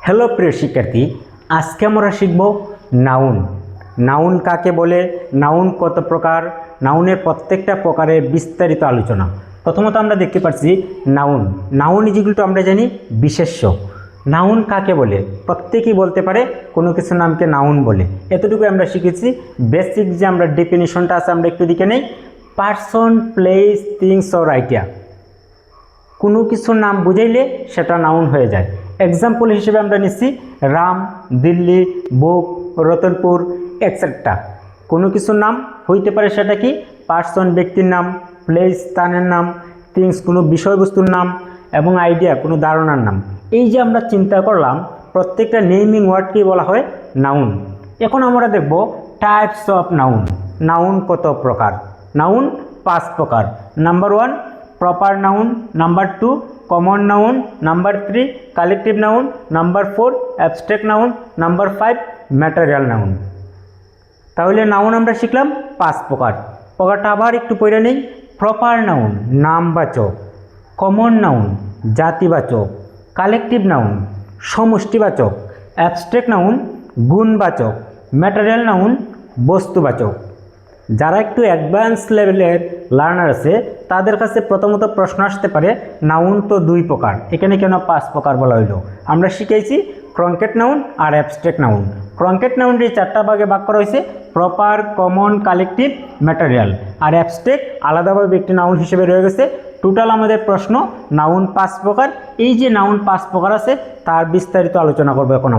Hello প্রিয় শিক্ষার্থী, আজকে আমরা শিখব নাউন। নাউন কাকে বলে, নাউন কত প্রকার, নাউনের প্রত্যেকটা প্রকারের বিস্তারিত আলোচনা। প্রথমত আমরা দেখতে পাচ্ছি নাউন। নাউন যেগুলো আমরা জানি বিশেষ্য। নাউন কাকে বলে প্রত্যেকেই বলতে পারে কোনো কিছু নামকে নাউন বলে, এতটুকু আমরা শিখেছি। বেসিক যে আমরা ডেফিনিশনটা আছে আমরা একটু দিকে নেই। Person, place, things or idea, কোনো কিছুর নাম বুঝাইলে সেটা নাউন হয়ে যায়। এক্সাম্পল হিসেবে আমরা নিচ্ছি রাম, দিল্লি, বুক, রতনপুর এক্সেট্রা। কোনো কিছুর নাম হইতে পারে সেটা কি পার্সন ব্যক্তির নাম, প্লেস স্থানের নাম, থিংস কোনো বিষয়বস্তুর নাম এবং আইডিয়া কোনো ধারণার নাম। এই যে আমরা চিন্তা করলাম প্রত্যেকটা নেমিং ওয়ার্ডকেই বলা হয় নাউন। এখন আমরা দেখব টাইপস অফ নাউন। নাউন কত প্রকার? নাউন 5 প্রকার। Number 1 proper noun, number 2 common noun, number 3 collective noun, number 4 abstract noun, number 5 material noun. তাহলে নাউন আমরা শিখলাম 5 প্রকার। প্রকারটা আবার একটু পড়ে নেই। প্রপার নাউন নামবাচক, কমন নাউন জাতিবাচক, কালেকটিভ নাউন সমষ্টিবাচক, অ্যাবস্ট্রাক্ট নাউন গুণবাচক, ম্যাটেরিয়াল নাউন বস্তুবাচক। যারা একটু অ্যাডভান্স লেভেলের লার্নার আছে তাদের কাছে প্রথমত প্রশ্ন আসতে পারে নাউন তো 2 প্রকার, এখানে কেন 5 প্রকার বলা হইল? আমরা শিখেছি কনক্রিট নাউন আর অ্যাবস্ট্রাক্ট নাউন। কনক্রিট নাউনটি 4টা ভাগে ভাগ করা হয়েছে, প্রপার, কমন, কালেকটিভ, ম্যাটেরিয়াল। আর অ্যাবস্ট্রাক্ট আলাদাভাবে একটি নাউন হিসেবে রয়ে গেছে। টোটাল আমাদের প্রশ্ন নাউন 5 প্রকার। এই যে নাউন 5 প্রকার আছে তার বিস্তারিত আলোচনা করবো এখন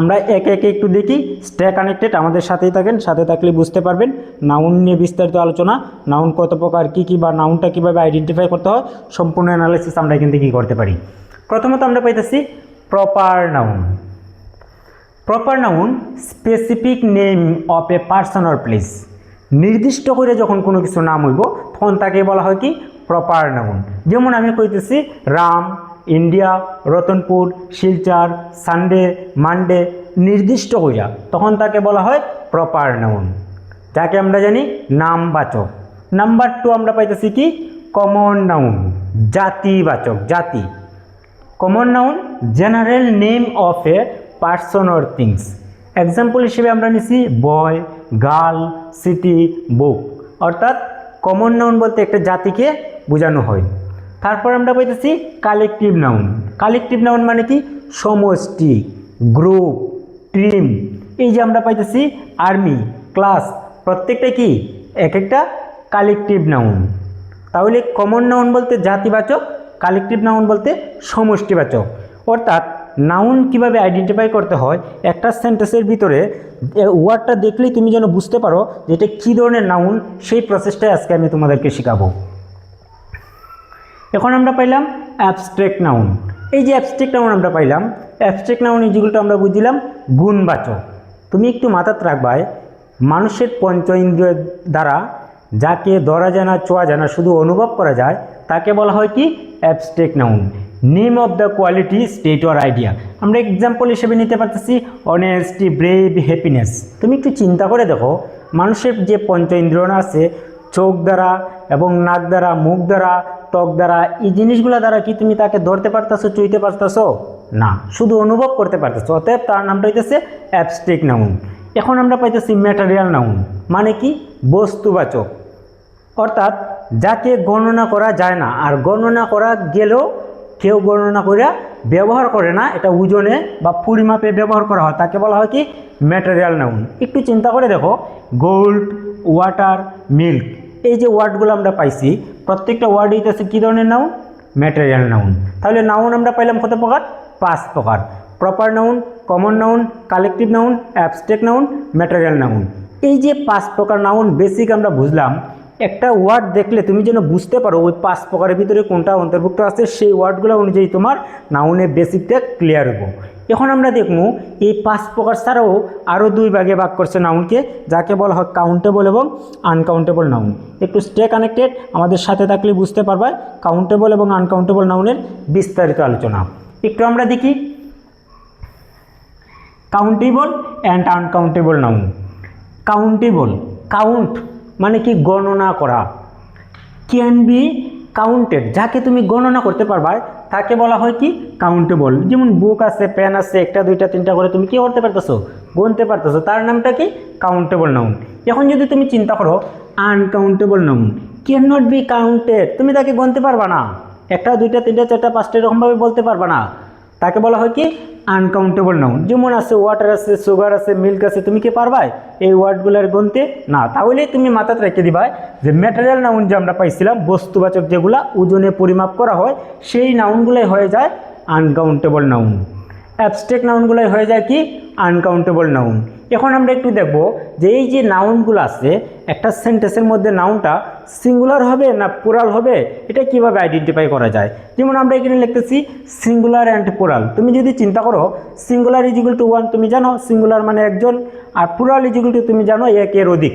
আমরা একে একে একটু দেখি। স্টে কানেক্টেড, আমাদের সাথেই থাকেন, সাথে থাকলে বুঝতে পারবেন নাউন নিয়ে বিস্তারিত আলোচনা। নাউন কত প্রকার, কী কী, বা নাউনটা কীভাবে আইডেন্টিফাই করতে হয় সম্পূর্ণ অ্যানালাইসিস আমরা এখান থেকে করতে পারি। প্রথমত আমরা পাইতেছি proper noun. Proper noun specific name of a person or place. নির্দিষ্ট করে যখন কোনো কিছু নাম হইব তখন তাকে বলা হয় কি প্রপার নাউন। যেমন আমি কইতেছি Ram, India, Ratanpur, Silchar, Sunday, Monday, নির্দিষ্ট কইরা তখন তাকে বলা হয় প্রপার নাউন, যাকে আমরা জানি নামবাচক। নাম্বার 2 আমরা পাইতেছি কি কমন নাউন জাতিবাচক, জাতি। Common noun general name of a person or things. Example হিসেবে আমরা নিছি বয়, গার্ল, সিটি, বুক। অর্থাৎ কমন নাউন বলতে একটা জাতিকে বোঝানো হয়। তারপর আমরা পাইতেছি কালেকটিভ নাউন। কালেকটিভ নাউন মানে কি সমষ্টি, গ্রুপ, টিম। এই যে আমরা পাইতেছি আর্মি, ক্লাস, প্রত্যেকটা কি এক একটা কালেকটিভ নাউন। তাহলে কমন নাউন বলতে জাতিবাচক, কালেকটিভ নাউন বলতে সমষ্টিবাচক। অর্থাৎ নাউন কিভাবে আইডেন্টিফাই করতে হয় একটা সেন্টেন্সের ভিতরে ওয়ার্ডটা দেখলেই তুমি যেন বুঝতে পারো যে এটা কী ধরনের নাউন, সেই প্রসেসটাই আজকে আমি তোমাদেরকে শেখাবো। এখন আমরা পাইলাম অ্যাবস্ট্রাক্ট নাউন। এই যে অ্যাবস্ট্রাক্ট নাউন আমরা পাইলাম, অ্যাবস্ট্রাক্ট নাউন যেগুলো আমরা বুঝলাম গুণবাচক। তুমি একটু মাথাতে রাখবায় মানুষের পঞ্চ ইন্দ্রিয় দ্বারা যাকে ধরা যায় না, ছোঁয়া যায় না, শুধু অনুভব করা যায় তাকে বলা হয় কি abstract noun. Name of the quality, state or idea. আমরা এক্সাম্পল হিসেবে নিতে পারতেছি অনেস্টি, ব্রেভ, হ্যাপিনেস। তুমি একটু চিন্তা করে দেখো মানুষের যে পঞ্চ ইন্দ্রিয় আছে চোখ দ্বারা এবং নাক দ্বারা, মুখ দ্বারা, ত্বক দ্বারা, এই জিনিসগুলো দ্বারা কি তুমি তাকে ধরতে পারতেছো, চুইতে পারতেছো? না, শুধু অনুভব করতে পারতেছো। অতএব তার নামটা হইতেছে অ্যাবস্ট্রাক্ট নাউন। এখন আমরা পাইতেছি ম্যাটেরিয়াল নাউন, মানে কি বস্তুবাচক। অর্থাৎ যাকে গণনা করা যায় না, আর গণনা করা গেলেও কেউ গণনা করে ব্যবহার করে না, এটা ওজনে বা পরিমাপে ব্যবহার করা হয়, তাকে বলা হয় কি ম্যাটেরিয়াল নাউন। একটু চিন্তা করে দেখো গোল্ড, ওয়াটার, মিল্ক, এই যে ওয়ার্ডগুলো আমরা পাইছি প্রত্যেকটা ওয়ার্ড হইতেছে কী ধরনের নাউন? Material noun. তাহলে নাউন আমরা পাইলাম কত প্রকার? 5 প্রকার। Proper noun, common noun, collective noun, abstract noun, material noun. এই যে 5 প্রকার নাউন বেসিক আমরা বুঝলাম। একটা ওয়ার্ড দেখলে তুমি যেন বুঝতে পারো ওই 5 প্রকারের ভিতরে কোনটা অন্তর্ভুক্ত আছে, সেই ওয়ার্ডগুলো অনুযায়ী তোমার নাউনের বেসিকটা ক্লিয়ার হবো। এখন আমরা দেখব এই 5 প্রকার ছাড়াও আরও 2 ভাগে ভাগ করছে নাউনকে, যাকে বলা হয় কাউন্টেবল এবং আনকাউন্টেবল নাউন। একটু স্টে কানেক্টেড, আমাদের সাথে থাকলে বুঝতে পারবে কাউন্টেবল এবং আনকাউন্টেবল নাউনের বিস্তারিত আলোচনা। একটু আমরা দেখি countable and uncountable noun. Countable, count মানে কি গণনা করা, ক্যান বি কাউন্টেড, যাকে তুমি গণনা করতে পারবা তাকে বলা হয় কি কাউন্টেবল। যেমন বুক আছে, পেন আছে, একটা দুইটা তিনটা করে তুমি কি করতে পারতেছো, গুনতে পারতেছো, তার নামটা কি কাউন্টেবল নাউন। এখন যদি তুমি চিন্তা করো uncountable noun can not be counted, তুমি তাকে গুনতে পারবা না, একটা দুইটা তিনটা চারটা পাঁচটা এরকমভাবে বলতে পারবা না, তাকে বলা হয় কি আনকাউন্টেবল নাউন। যেমন আছে ওয়াটার আছে, সুগার আছে, মিল্ক আছে, তুমি কি পারবা এই ওয়ার্ডগুলোর গুনতে না। তাহলে তুমি মাথাতে রেখে দিবা যে ম্যাটেরিয়াল নাউন যে আমরা পাইছিলাম, বস্তুবাচক যেগুলা ওজনে পরিমাপ করা হয়, সেই নাউনগুলোই হয়ে যায় আনকাউন্টেবল নাউন। অ্যাবস্ট্রাক্ট নাউনগুলোই হয়ে যায় কি আনকাউন্টেবল নাউন। এখন আমরা একটু দেখব যে এই যে নাউনগুলো আছে, একটা সেন্টেন্সের মধ্যে নাউনটা সিঙ্গুলার হবে না প্লুরাল হবে, এটা কিভাবে আইডেন্টিফাই করা যায়। যেমন আমরা এখানে লিখতেছি সিঙ্গুলার অ্যান্ড প্লুরাল। তুমি যদি চিন্তা করো singular is equal to one, তুমি জানো সিঙ্গুলার মানে একজন, আর প্লুরাল ইজ ইকুয়াল টু তুমি জানো একের অধিক,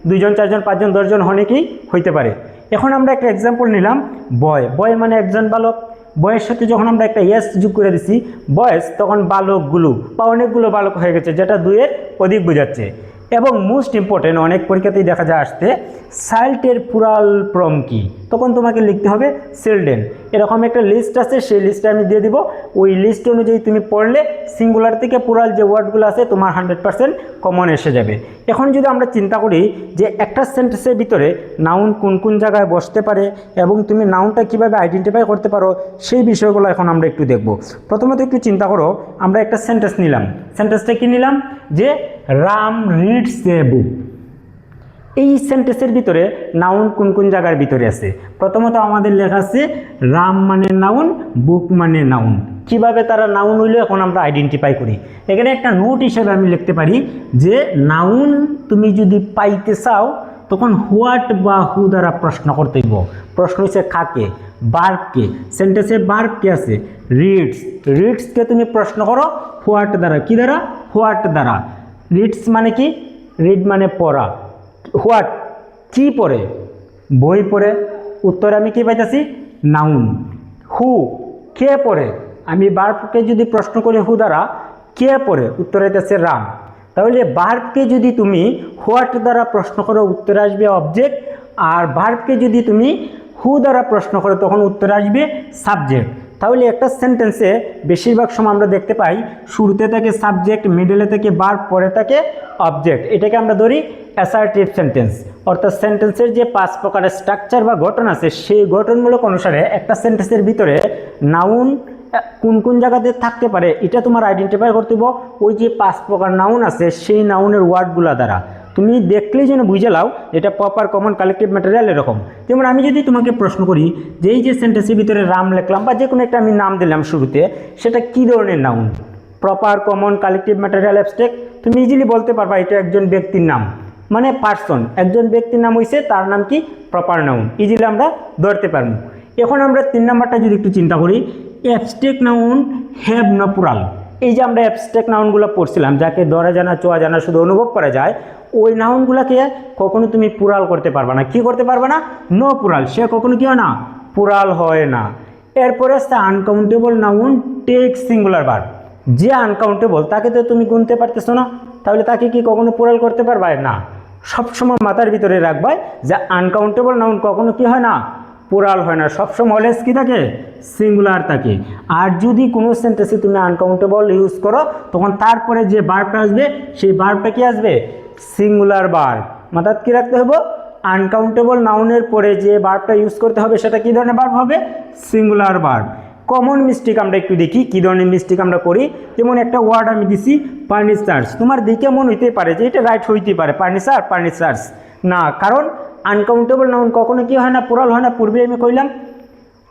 দুইজন চারজন পাঁচজন দশজন অনেকেই হইতে পারে। এখন আমরা একটা এক্সাম্পল নিলাম বয়। বয় মানে একজন বালক, বয়ের সাথে যখন আমরা একটা ইয়েস যোগ করে দিছি বয়েস, তখন বালকগুলো বা অনেকগুলো বালক হয়ে গেছে, যেটা দুইয়ের অধিক বোঝাচ্ছে। এবং মোস্ট ইম্পর্টেন্ট, অনেক পরীক্ষাতেই দেখা যায় আসতে চাইল্ডের প্লুরাল ফর্ম কি, তখন তোমাকে লিখতে হবে চিলড্রেন। এরকম একটা লিস্ট আছে, সেই লিস্টে আমি দিয়ে দিব, ওই লিস্ট অনুযায়ী তুমি পড়লে সিঙ্গুলার থেকে প্লুরাল যে ওয়ার্ডগুলো আছে তোমার 100% কমন এসে যাবে। এখন যদি আমরা চিন্তা করি যে একটা সেন্টেন্সের ভিতরে নাউন কোন কোন জায়গায় বসতে পারে এবং তুমি নাউনটা কিভাবে আইডেন্টিফাই করতে পারো, সেই বিষয়গুলো এখন আমরা একটু দেখব। প্রথমত একটু চিন্তা করো, আমরা একটা সেন্টেন্স নিলাম, সেন্টেন্সটা কি নিলাম যে রাম রিডস এ বুক। এই সেন্টেন্সের ভিতরে নাউন কোন কোন জায়গার ভিতরে আছে। প্রথমত আমাদের লেখা আছে রাম মানে নাউন, বুক মানে নাউন। কিভাবে তারা নাউন হইলো এখন আমরা আইডেন্টিফাই করি। এখানে একটা নোট হিসেবে আমি লিখতে পারি যে নাউন তুমি যদি পাইতে চাও তখন হোয়াট বা হু দ্বারা প্রশ্ন করতে হইব। প্রশ্ন হচ্ছে কাকে, বার্বকে, সেন্টেন্সে বার্ব কে আছে রিডস, রিডসকে তুমি প্রশ্ন করো হোয়াট দ্বারা, কি দ্বারা হোয়াট দ্বারা। রিডস মানে কি, রিড মানে পড়া, হোয়াট কি পড়ে, বই পড়ে, উত্তরে আমি কি পাইতেছি নাউন। হু কে পড়ে, আমি বার্বকে যদি প্রশ্ন করি হু দ্বারা, কে পড়ে, উত্তরে আসছে রাম। তাহলে বার্বকে যদি তুমি হোয়াট দ্বারা প্রশ্ন করো উত্তরে আসবে অবজেক্ট, আর বার্বকে যদি তুমি হু দ্বারা প্রশ্ন করো তখন উত্তরে আসবে সাবজেক্ট। তাহলে একটা সেন্টেন্সে বেশিরভাগ সময় আমরা দেখতে পাই শুরুতে থাকে সাবজেক্ট, মিডলে থাকে ভার্ব, পরে থাকে অবজেক্ট। এটাকে আমরা ধরি অ্যাসার্টিভ সেন্টেন্স। অর্থাৎ সেন্টেন্সের যে 5 প্রকারের স্ট্রাকচার বা গঠন আছে, সেই গঠনমূলক অনুসারে একটা সেন্টেন্সের ভিতরে নাউন কোন কোন জায়গাতে থাকতে পারে এটা তোমার আইডেন্টিফাই করতে হবে ওই যে 5 প্রকার নাউন আছে সেই নাউনের ওয়ার্ডগুলো দ্বারা। তুমি দেখলেই যেন বুঝে লাও এটা প্রপার কমন কালেকটিভ ম্যাটেরিয়াল এরকম। যেমন আমি যদি তোমাকে প্রশ্ন করি যে এই যে সেন্টেন্সের ভিতরে রাম লিখলাম বা যে কোনো একটা আমি নাম দিলাম শুরুতে, সেটা কী ধরনের noun, proper common collective material abstract, তুমি ইজিলি বলতে পারবা এটা একজন ব্যক্তির নাম, মানে পার্সন, একজন ব্যক্তির নাম হইছে তার নাম কি প্রপার নাউন, ইজিলি আমরা ধরতে পারবো। এখন আমরা 3 নাম্বারটা যদি একটু চিন্তা করি, abstract noun have no plural. এই যে আমরা অ্যাবস্ট্রাক্ট নাউনগুলো পড়ছিলাম যাকে ধরা জানা ছোঁয়া জানা শুধু অনুভব করা যায়, ওই নাউনগুলোকে কখনো তুমি প্লুরাল করতে পারবে না। কি করতে পারবে না? নো প্লুরাল, সে কখনো কি হয় না প্লুরাল হয় না। এরপরে আসছে uncountable noun take singular verb. যে আনকাউন্টেবল তাকে তো তুমি গুনতে পারতেছো না, তাহলে তাকে কি কখনো প্লুরাল করতে পারবে না। সবসময় মাথার ভিতরে রাখবে যে আনকাউন্টেবল নাউন কখনো কি হয় না প্লুরাল হয় না, সবসময় অলওয়েজ কি থাকে সিঙ্গুলার থাকে। আর যদি কোনো সেন্টেন্সে তুমি আনকাউন্টেবল ইউজ করো তখন তারপরে যে ভার্বটা আসবে সেই ভার্বটা কি আসবে সিঙ্গুলার ভার্ব। মাথায় কি রাখতে হবে আনকাউন্টেবল নাউনের পরে যে ভার্বটা ইউজ করতে হবে সেটা কি ধরনের ভার্ব হবে সিঙ্গুলার ভার্ব। কমন মিস্টেক আমরা একটু দেখি কী ধরনের মিস্টেক আমরা করি। যেমন একটা ওয়ার্ড আমি দিছি ফার্নিচার্স, তোমার দেখে মনে হইতে পারে যে এটা রাইট হইতে পারে ফার্নিচার্স না, কারণ আনকাউন্টেবল নাউন কখনো কি হয় না প্লুরাল হয় না, পূর্বে আমি কইলাম।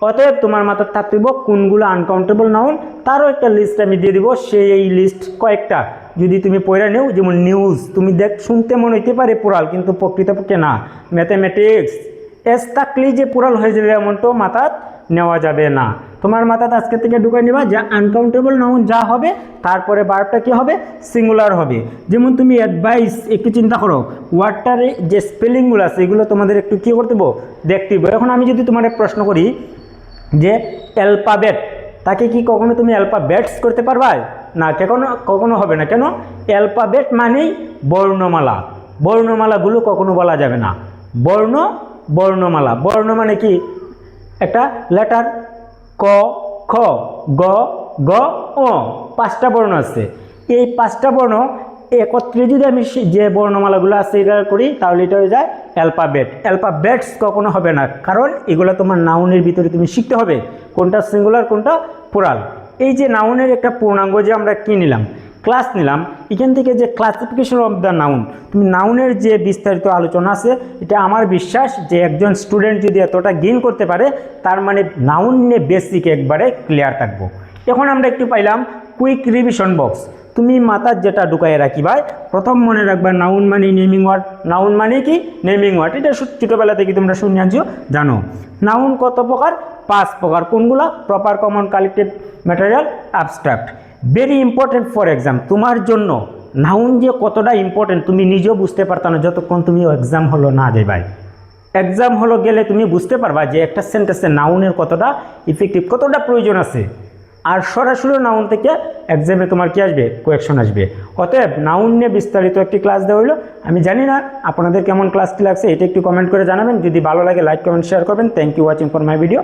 অতএব তোমার মাথায় থাকতে হবে কোনগুলো আনকাউন্টেবল নাউন তারও একটা লিস্ট আমি দিয়ে দিব, সেই লিস্ট কয়েকটা যদি তুমি পড়ে নেও। যেমন নিউজ, তুমি শুনতে মনে হইতে পারে প্লুরাল কিন্তু প্রকৃতপক্ষে না। ম্যাথামেটিক্স, এস থাকলেই যে প্লুরাল হয়ে যাবে এমনটাও মাথায় নেওয়া যাবে না। তোমার মাথায় আজকে থেকে ঢুকাই নেবা যে আনকাউন্টেবল নাউন যা হবে তারপরে ভার্বটা কি হবে সিঙ্গুলার হবে। যেমন তুমি অ্যাডভাইস, একটু চিন্তা করো ওয়ার্ডটারে যে স্পেলিংগুলো আছে এগুলো তোমাদের একটু কী করতে হবে দেখতে হবে। এখন আমি যদি তোমার প্রশ্ন করি যে অ্যালফাবেট, তাকে কি কখনো তুমি অ্যালফাবেটস করতে পারবা না, কখনো হবে না। কেন? অ্যালফাবেট মানেই বর্ণমালা, বর্ণমালাগুলো কখনো বলা যাবে না। বর্ণমালা, বর্ণ মানে কি একটা লেটার ক খ, গ, গ, অ, 5টা বর্ণ আছে। এই 5টা বর্ণ একত্রে যদি আমি যে বর্ণমালাগুলো আছে এটা করি তাহলে এটা হয়ে যায় অ্যালফাবেট। অ্যালফাবেটস কখনো হবে না, কারণ এগুলো তোমার নাউনের ভিতরে তুমি শিখতে হবে কোনটা সিঙ্গুলার কোনটা প্লুরাল। এই যে নাউনের একটা পূর্ণাঙ্গ যে আমরা কি নিলাম, ক্লাস নিলাম, এখান থেকে যে ক্লাসিফিকেশন অফ দ্য নাউন, তুমি নাউনের যে বিস্তারিত আলোচনা আছে, এটা আমার বিশ্বাস যে একজন স্টুডেন্ট যদি এতটা গেইন করতে পারে তার মানে নাউন নিয়ে বেসিক একবারে ক্লিয়ার থাকবো। এখন আমরা একটু পাইলাম কুইক রিভিশন বক্স। তুমি মাথার যেটা ঢুকাই রাখি ভাই, প্রথম মনে রাখবা নাউন মানে নেমিং ওয়ার্ড। নাউন মানে কি? Naming word. এটা ছোটোবেলা থেকে তোমরা শুনে আনছো, জানো। নাউন কত প্রকার? 5 প্রকার। কোনগুলো? Proper, common, collective, material, abstract. Very important for exam. তোমার জন্য নাউন যে কতটা ইম্পর্টেন্ট তুমি নিজেও বুঝতে পারতাম না যতক্ষণ তুমি এক্সাম হলো না যাই ভাই। এক্সাম হলো গেলে তুমি বুঝতে পারবা যে একটা সেন্টেন্সে নাউনের কতটা ইফেক্টিভ, কতটা প্রয়োজন আছে। আর সরাসরি নাউন থেকে এক্সামে তোমার কি আসবে? কোয়েকশন আসবে। অতএব নাউন নিয়ে বিস্তারিত একটি ক্লাস দেওয়া হলো। আমি জানি না আপনাদের কেমন ক্লাসটি লাগছে, এটা একটু কমেন্ট করে জানাবেন। যদি ভালো লাগে লাইক কমেন্ট শেয়ার করবেন। Thank you watching for my video.